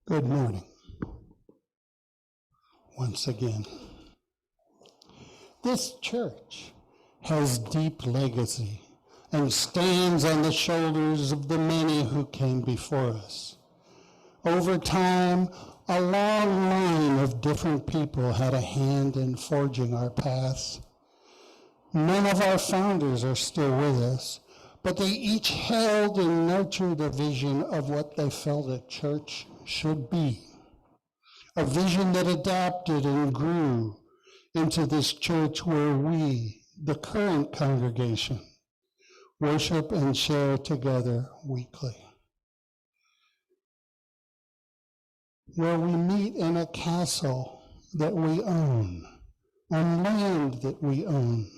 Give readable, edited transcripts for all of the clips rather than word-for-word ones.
Good morning. Once again, this church has deep legacy and stands on the shoulders of the many who came before us. Over time, a long line of different people had a hand in forging our paths. None of our founders are still with us, but they each held and nurtured a vision of what they felt a church should be. A vision that adapted and grew into this church where we, the current congregation, worship and share together weekly. Where we meet in a castle that we own, on land that we own.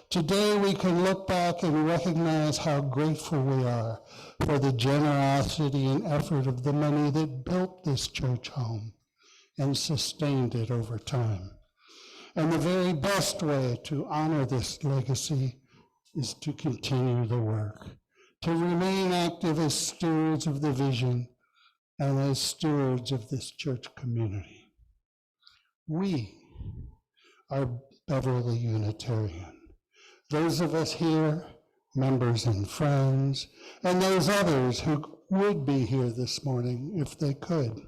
Today we can look back and recognize how grateful we are for the generosity and effort of the many that built this church home and sustained it over time. And the very best way to honor this legacy is to continue the work, to remain active as stewards of the vision and as stewards of this church community. We are Beverly Unitarian. Those of us here, members and friends, and those others who would be here this morning if they could.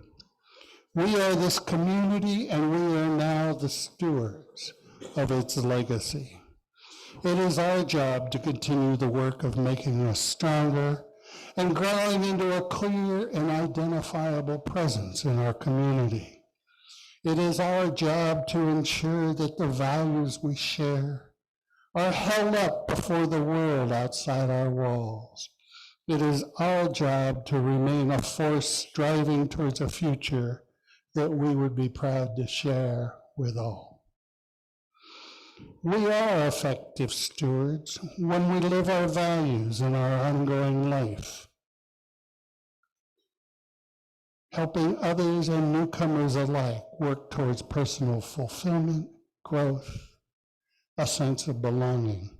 We are this community, and we are now the stewards of its legacy. It is our job to continue the work of making us stronger and growing into a clear and identifiable presence in our community. It is our job to ensure that the values we share are held up before the world outside our walls. It is our job to remain a force striving towards a future that we would be proud to share with all. We are effective stewards when we live our values in our ongoing life, helping others and newcomers alike work towards personal fulfillment, growth, a sense of belonging.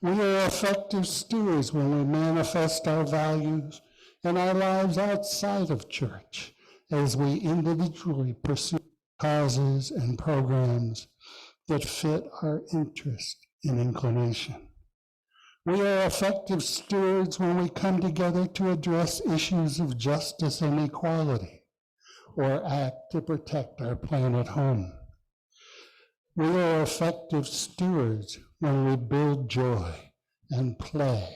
We are effective stewards when we manifest our values in our lives outside of church as we individually pursue causes and programs that fit our interest and inclination. We are effective stewards when we come together to address issues of justice and equality or act to protect our planet home. We are effective stewards when we build joy and play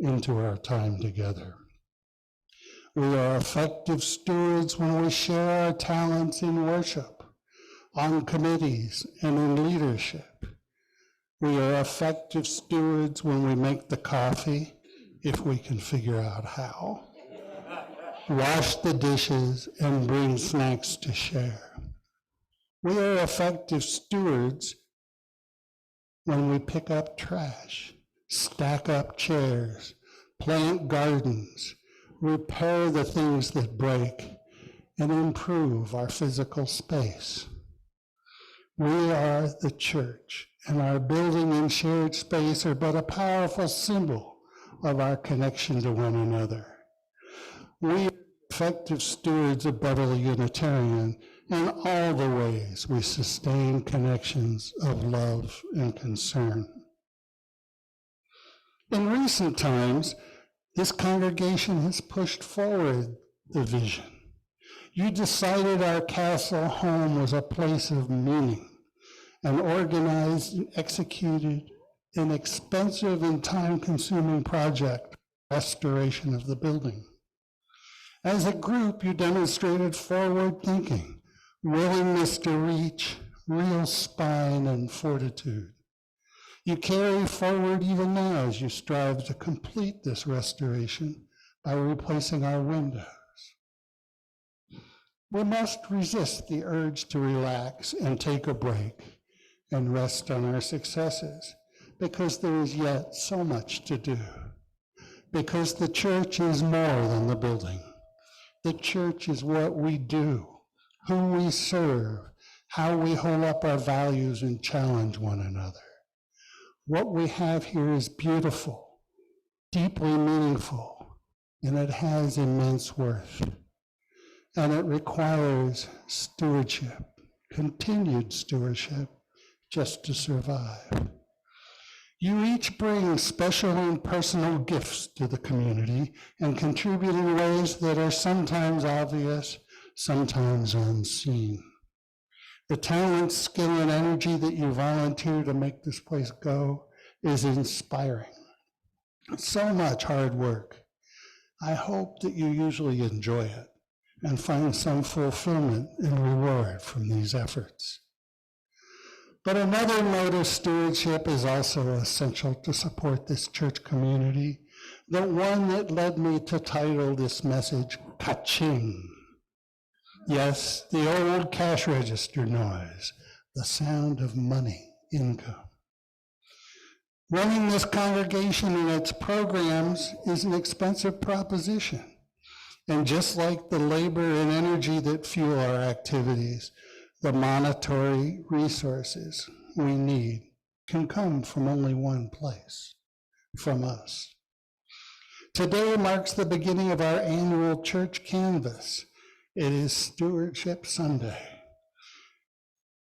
into our time together. We are effective stewards when we share our talents in worship, on committees, and in leadership. We are effective stewards when we make the coffee, if we can figure out how, wash the dishes, and bring snacks to share. We are effective stewards when we pick up trash, stack up chairs, plant gardens, repair the things that break, and improve our physical space. We are the church, and our building and shared space are but a powerful symbol of our connection to one another. We are effective stewards of Beverly Unitarian in all the ways we sustain connections of love and concern. In recent times, this congregation has pushed forward the vision. You decided our castle home was a place of meaning and organized and executed an expensive and time-consuming project, restoration of the building. As a group, you demonstrated forward thinking, willingness to reach, real spine and fortitude. You carry forward even now as you strive to complete this restoration by replacing our windows. We must resist the urge to relax and take a break and rest on our successes, because there is yet so much to do. Because the church is more than the building. The church is what we do, who we serve, how we hold up our values and challenge one another. What we have here is beautiful, deeply meaningful, and it has immense worth. and it requires stewardship, continued stewardship, just to survive. You each bring special and personal gifts to the community and contribute in ways that are sometimes obvious, sometimes unseen. The talent, skill, and energy that you volunteer to make this place go is inspiring. So much hard work. I hope that you usually enjoy it and find some fulfillment and reward from these efforts. But another mode of stewardship is also essential to support this church community, the one that led me to title this message, Ka-Ching. Yes, the old cash register noise, the sound of money, income. Running this congregation and its programs is an expensive proposition. And just like the labor and energy that fuel our activities, the monetary resources we need can come from only one place, from us. Today marks the beginning of our annual church canvas. It is Stewardship Sunday.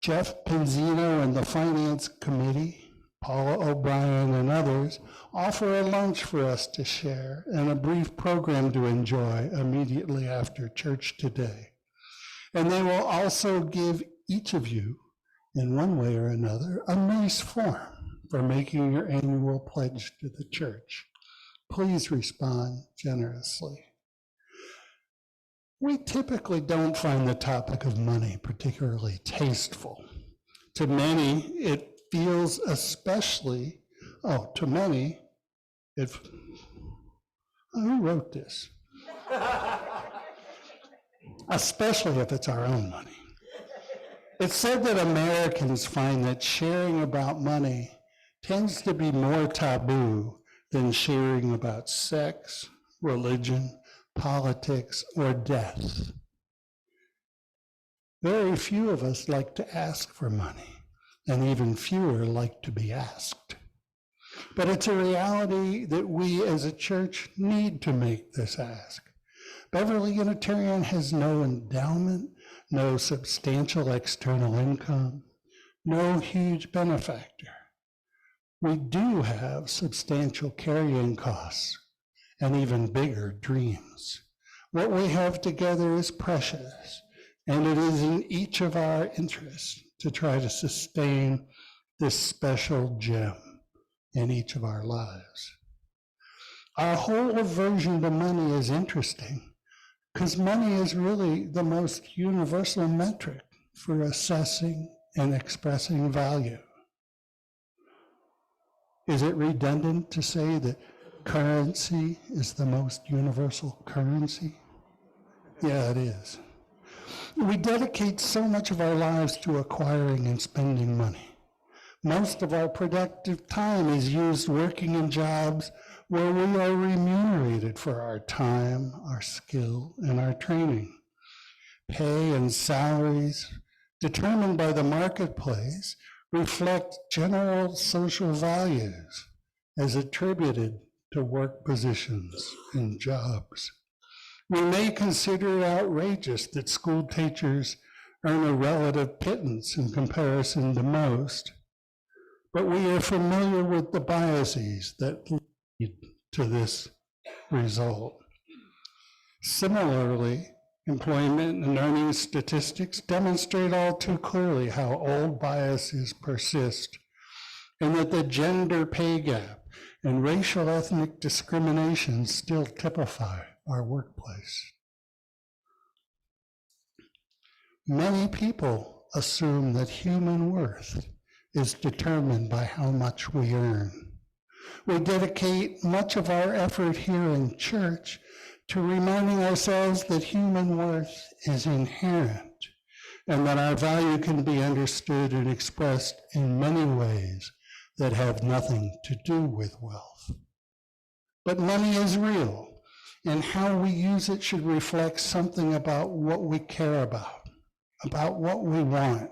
Jeff Penzino and the Finance Committee, Paula O'Brien and others, offer a lunch for us to share and a brief program to enjoy immediately after church today. And they will also give each of you, in one way or another, a nice form for making your annual pledge to the church. Please respond generously. We typically don't find the topic of money particularly tasteful. To many, it feels especially, who wrote this? Especially if it's our own money. It's said that Americans find that sharing about money tends to be more taboo than sharing about sex, religion, politics, or death. Very few of us like to ask for money, and even fewer like to be asked. But it's a reality that we as a church need to make this ask. Beverly Unitarian has no endowment, no substantial external income, no huge benefactor. We do have substantial carrying costs and even bigger dreams. What we have together is precious, and it is in each of our interests to try to sustain this special gem in each of our lives. Our whole aversion to money is interesting because money is really the most universal metric for assessing and expressing value. Is it redundant to say that currency is the most universal currency? Yeah, it is. We dedicate so much of our lives to acquiring and spending money. Most of our productive time is used working in jobs where we are remunerated for our time, our skill, and our training. Pay and salaries determined by the marketplace reflect general social values as attributed to work positions and jobs. We may consider it outrageous that school teachers earn a relative pittance in comparison to most, but we are familiar with the biases that lead to this result. Similarly, employment and earnings statistics demonstrate all too clearly how old biases persist and that the gender pay gap and racial ethnic discrimination still typify our workplace. Many people assume that human worth is determined by how much we earn. We dedicate much of our effort here in church to reminding ourselves that human worth is inherent and that our value can be understood and expressed in many ways that have nothing to do with wealth. But money is real, and how we use it should reflect something about what we care about what we want.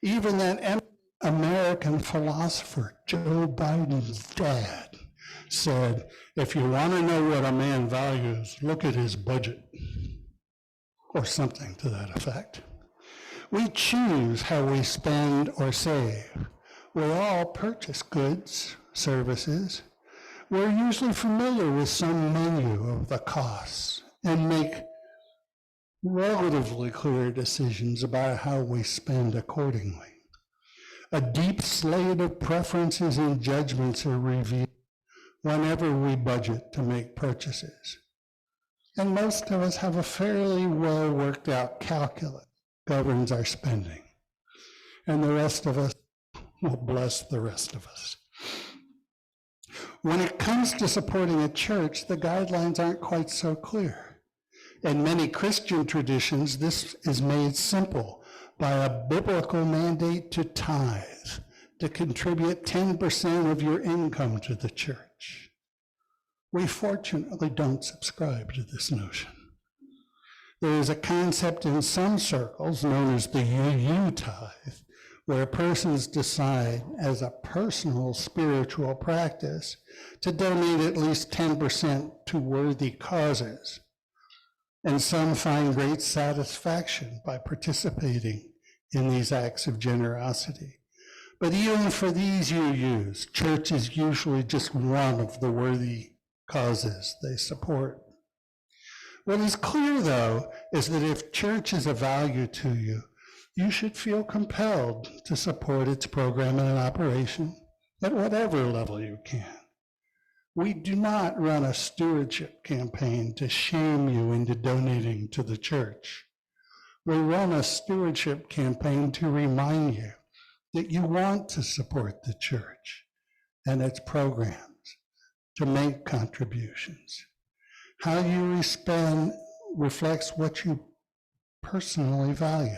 Even that American philosopher, Joe Biden's dad, said, if you want to know what a man values, look at his budget. or something to that effect. We choose how we spend or save. We all purchase goods, services. We're usually familiar with some menu of the costs and make relatively clear decisions about how we spend accordingly. A deep slate of preferences and judgments are revealed whenever we budget to make purchases. And most of us have a fairly well worked out calculus that governs our spending. And the rest of us will bless the rest of us. When it comes to supporting a church, the guidelines aren't quite so clear. In many Christian traditions, this is made simple by a biblical mandate to tithe, to contribute 10% of your income to the church. We fortunately don't subscribe to this notion. There is a concept in some circles known as the UU tithe, where persons decide as a personal spiritual practice to donate at least 10% to worthy causes. And some find great satisfaction by participating in these acts of generosity. But even for these UUs, church is usually just one of the worthy causes they support. What is clear, though, is that if church is a value to you, you should feel compelled to support its program and operation at whatever level you can. We do not run a stewardship campaign to shame you into donating to the church. We run a stewardship campaign to remind you that you want to support the church and its programs, to make contributions. How you spend reflects what you personally value.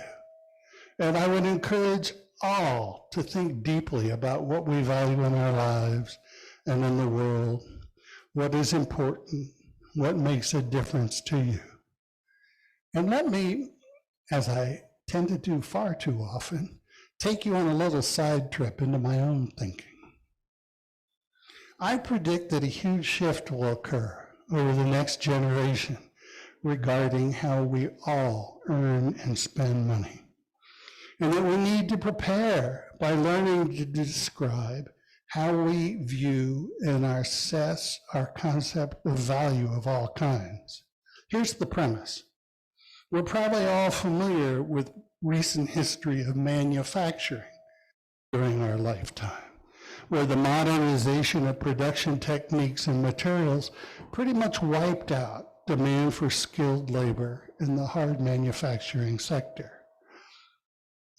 And I would encourage all to think deeply about what we value in our lives and in the world, what is important, what makes a difference to you. And let me, as I tend to do far too often, take you on a little side trip into my own thinking. I predict that a huge shift will occur over the next generation regarding how we all earn and spend money, and that we need to prepare by learning to describe how we view and assess our concept of value of all kinds. Here's the premise. We're probably all familiar with recent history of manufacturing during our lifetime, where the modernization of production techniques and materials pretty much wiped out demand for skilled labor in the hard manufacturing sector.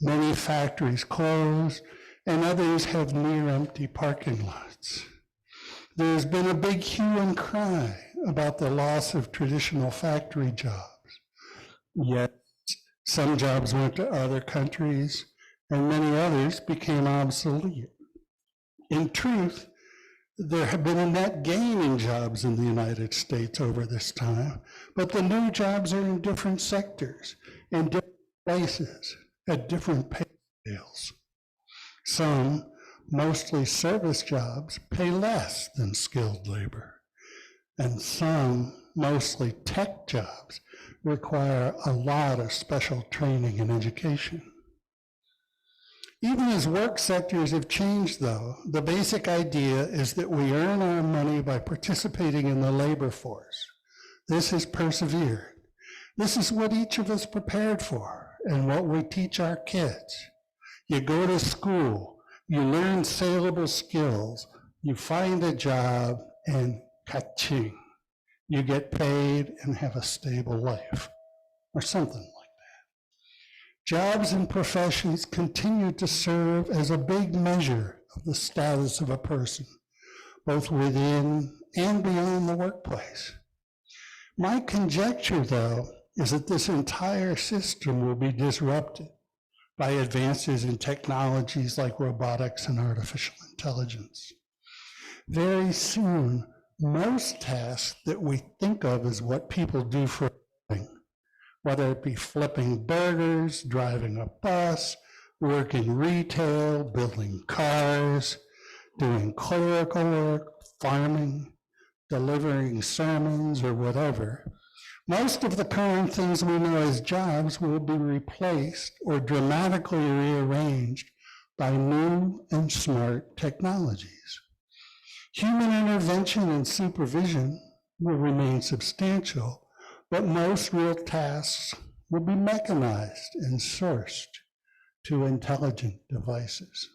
Many factories closed, and others have near-empty parking lots. There's been a big hue and cry about the loss of traditional factory jobs. Yet some jobs went to other countries, and many others became obsolete. In truth, there have been a net gain in jobs in the United States over this time, but the new jobs are in different sectors, in different places, at different pay scales. Some, mostly service jobs, pay less than skilled labor, and some, mostly tech jobs, require a lot of special training and education. Even as work sectors have changed, though, the basic idea is that we earn our money by participating in the labor force. This has persevered. This is what each of us prepared for and what we teach our kids. You go to school, you learn saleable skills, you find a job, and Ka-Ching, you get paid and have a stable life, or something like that. Jobs and professions continue to serve as a big measure of the status of a person, both within and beyond the workplace. My conjecture, though, is that this entire system will be disrupted by advances in technologies like robotics and artificial intelligence. Very soon, most tasks that we think of as what people do for a living, whether it be flipping burgers, driving a bus, working retail, building cars, doing clerical work, farming, delivering sermons, or whatever, Most of the current things we know as jobs will be replaced or dramatically rearranged by new and smart technologies. Human intervention and supervision will remain substantial, but most real tasks will be mechanized and sourced to intelligent devices.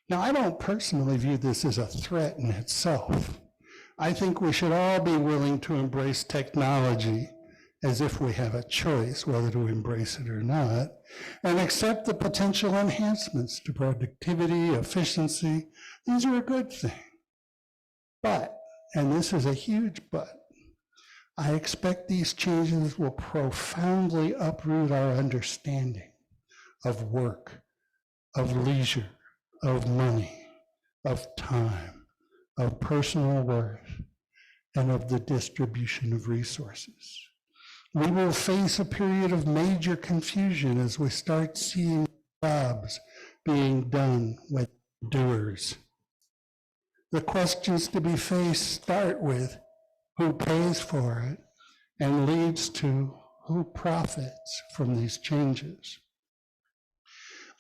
Now, I don't personally view this as a threat in itself. I think we should all be willing to embrace technology as if we have a choice whether to embrace it or not, and accept the potential enhancements to productivity, efficiency. These are a good thing. But, and this is a huge but, I expect these changes will profoundly uproot our understanding of work, of leisure, of money, of time, of personal worth, and of the distribution of resources. We will face a period of major confusion as we start seeing jobs being done with doers. The questions to be faced start with who pays for it and leads to who profits from these changes.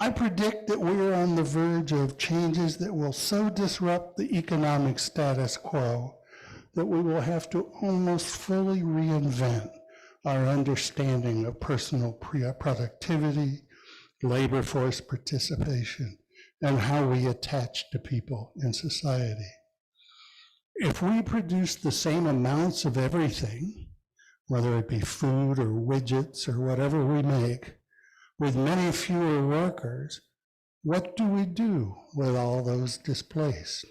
I predict that we are on the verge of changes that will so disrupt the economic status quo that we will have to almost fully reinvent our understanding of personal productivity, labor force participation, and how we attach to people in society. If we produce the same amounts of everything, whether it be food or widgets or whatever we make, with many fewer workers, what do we do with all those displaced?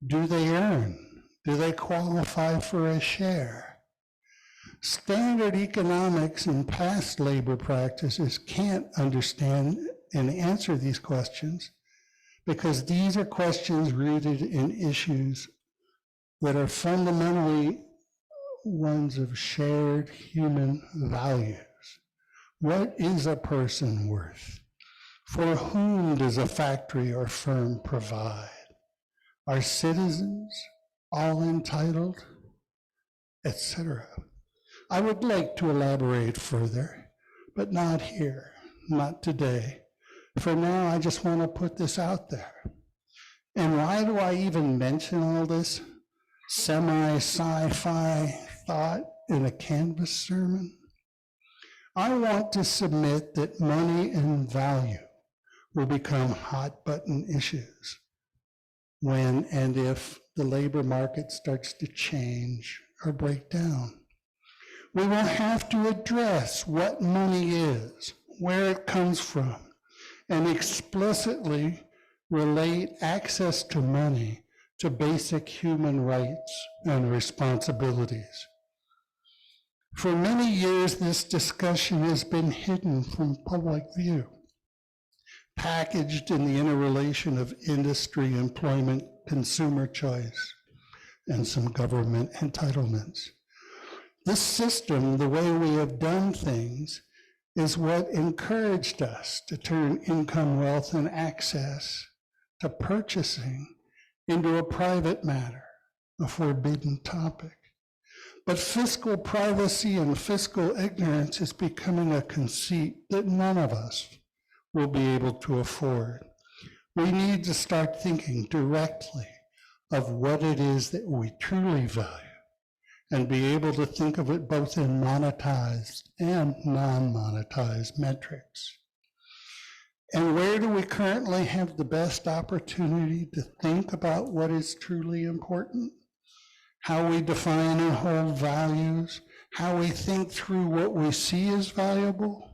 Do they earn? Do they qualify for a share? Standard economics and past labor practices can't understand and answer these questions because these are questions rooted in issues that are fundamentally ones of shared human values. What is a person worth? For whom does a factory or firm provide? Are citizens all entitled? Etc. I would like to elaborate further, but not here, not today. For now, I just want to put this out there. And why do I even mention all this semi-sci-fi thought in a Canvas sermon? I want to submit that money and value will become hot button issues when and if the labor market starts to change or break down. We will have to address what money is, where it comes from, and explicitly relate access to money to basic human rights and responsibilities. For many years, this discussion has been hidden from public view, packaged in the interrelation of industry, employment, consumer choice, and some government entitlements. This system, the way we have done things, is what encouraged us to turn income, wealth, and access to purchasing into a private matter, a forbidden topic. But fiscal privacy and fiscal ignorance is becoming a conceit that none of us will be able to afford. We need to start thinking directly of what it is that we truly value and be able to think of it both in monetized and non-monetized metrics. And where do we currently have the best opportunity to think about what is truly important? How we define and hold values, how we think through what we see as valuable.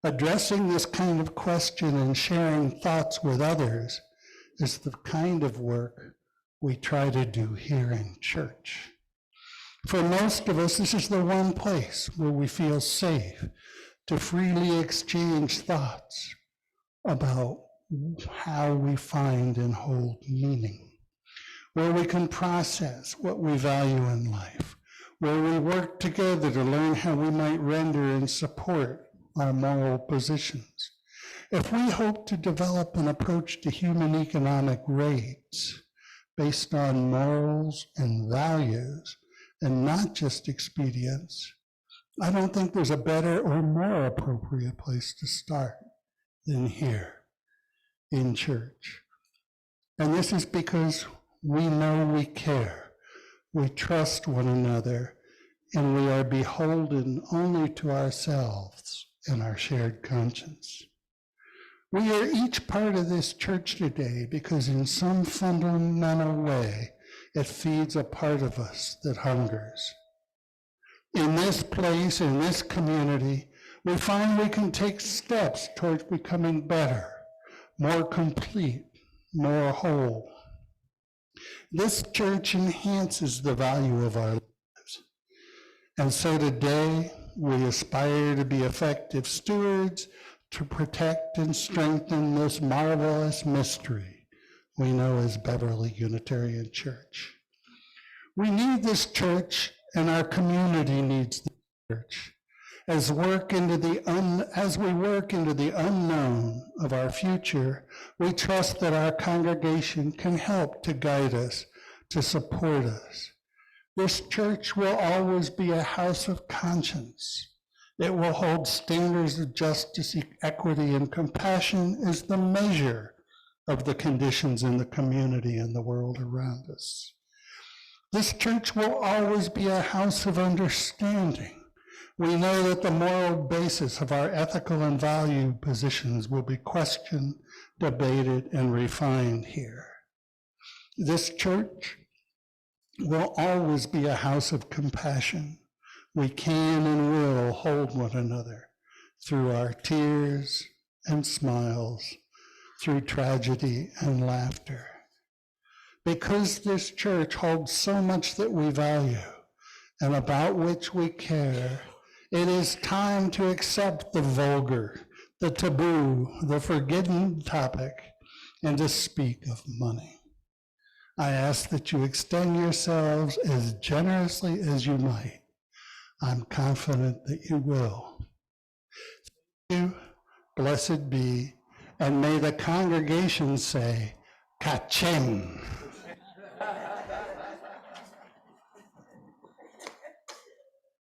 Addressing this kind of question and sharing thoughts with others is the kind of work we try to do here in church. For most of us, this is the one place where we feel safe to freely exchange thoughts about how we find and hold meaning, where we can process what we value in life, where we work together to learn how we might render and support our moral positions. If we hope to develop an approach to human economic rates based on morals and values, and not just expedience, I don't think there's a better or more appropriate place to start than here in church. And this is because we know we care, we trust one another, and we are beholden only to ourselves and our shared conscience. We are each part of this church today because in some fundamental way, it feeds a part of us that hungers. In this place, in this community, we find we can take steps towards becoming better, more complete, more whole. This church enhances the value of our lives. And so today, we aspire to be effective stewards to protect and strengthen this marvelous mystery we know as Beverly Unitarian Church. We need this church, and our community needs the church. As we work into the unknown of our future, we trust that our congregation can help to guide us, to support us. This church will always be a house of conscience. It will hold standards of justice, equity, and compassion as the measure of the conditions in the community and the world around us. This church will always be a house of understanding. We know that the moral basis of our ethical and value positions will be questioned, debated, and refined here. This church will always be a house of compassion. We can and will hold one another through our tears and smiles, through tragedy and laughter. Because this church holds so much that we value and about which we care, it is time to accept the vulgar, the taboo, the forbidden topic, and to speak of money. I ask that you extend yourselves as generously as you might. I'm confident that you will. Thank you, blessed be, and may the congregation say, Ka-Ching.